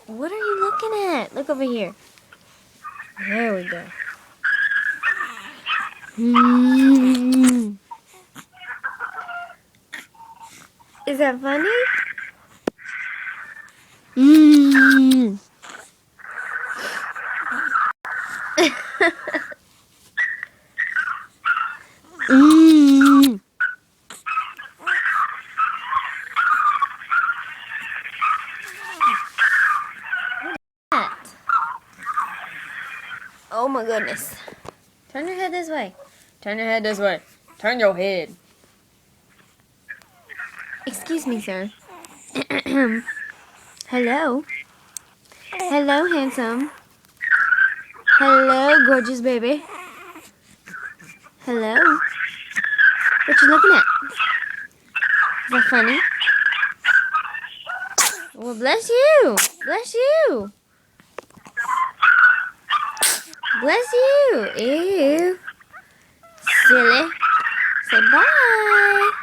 What are you looking at? Look over here. There we go. Is that funny? Oh my goodness. Turn your head this way. Turn your head this way. Turn your head. Excuse me, sir. Hello. Hello, handsome. Hello, gorgeous baby. Hello. What you looking at? Is that funny? Well, bless you. Bless you. Bless you. Ew. Silly. Say bye.